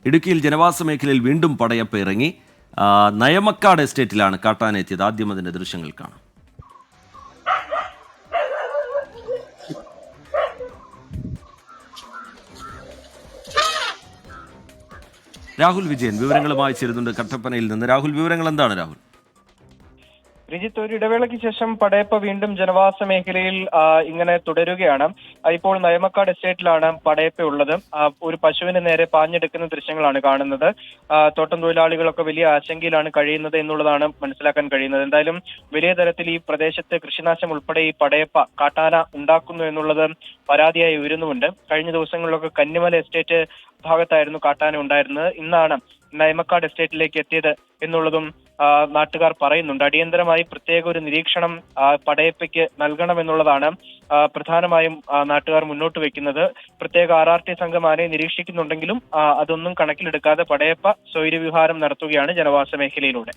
ഇടുക്കിയിൽ ജനവാസ മേഖലയിൽ വീണ്ടും പടയപ്പ ഇറങ്ങി. നയമക്കാട് എസ്റ്റേറ്റിലാണ് കാട്ടാന എത്തിയത്. ആദ്യം അതിന്റെ ദൃശ്യങ്ങൾ കാണാം. രാഹുൽ വിജയൻ വിവരങ്ങളുമായി ചേരുന്നുണ്ട് കട്ടപ്പനയിൽ നിന്ന്. രാഹുൽ, വിവരങ്ങൾ എന്താണ് രാഹുൽ? രഞ്ജിത്ത്, ഒരു ഇടവേളയ്ക്ക് ശേഷം പടയപ്പ വീണ്ടും ജനവാസ മേഖലയിൽ ഇങ്ങനെ തുടരുകയാണ്. ഇപ്പോൾ നയമക്കാട് എസ്റ്റേറ്റിലാണ് പടയപ്പ ഉള്ളത്. ഒരു പശുവിന് നേരെ പാഞ്ഞെടുക്കുന്ന ദൃശ്യങ്ങളാണ് കാണുന്നത്. തോട്ടം തൊഴിലാളികളൊക്കെ വലിയ ആശങ്കയിലാണ് കഴിയുന്നത് എന്നുള്ളതാണ് മനസ്സിലാക്കാൻ കഴിയുന്നത്. എന്തായാലും വലിയ തരത്തിൽ ഈ പ്രദേശത്ത് കൃഷിനാശം ഉൾപ്പെടെ ഈ പടയപ്പ കാട്ടാന ഉണ്ടാക്കുന്നു എന്നുള്ളത് പരാതിയായി ഉയരുന്നുമുണ്ട്. കഴിഞ്ഞ ദിവസങ്ങളിലൊക്കെ കന്നിമല എസ്റ്റേറ്റ് ഭാഗത്തായിരുന്നു കാട്ടാന ഉണ്ടായിരുന്നത്. ഇന്നാണ് നയമക്കാട് എസ്റ്റേറ്റിലേക്ക് എത്തിയത് എന്നുള്ളതും നാട്ടുകാർ പറയുന്നുണ്ട്. അടിയന്തരമായി പ്രത്യേക ഒരു നിരീക്ഷണം പടയപ്പയ്ക്ക് നൽകണമെന്നുള്ളതാണ് പ്രധാനമായും നാട്ടുകാർ മുന്നോട്ട് വെക്കുന്നത്. പ്രത്യേക RRT സംഘം ആനയെ നിരീക്ഷിക്കുന്നുണ്ടെങ്കിലും അതൊന്നും കണക്കിലെടുക്കാതെ പടയപ്പ സ്വൈര്യവിഹാരം നടത്തുകയാണ് ജനവാസ മേഖലയിലൂടെ.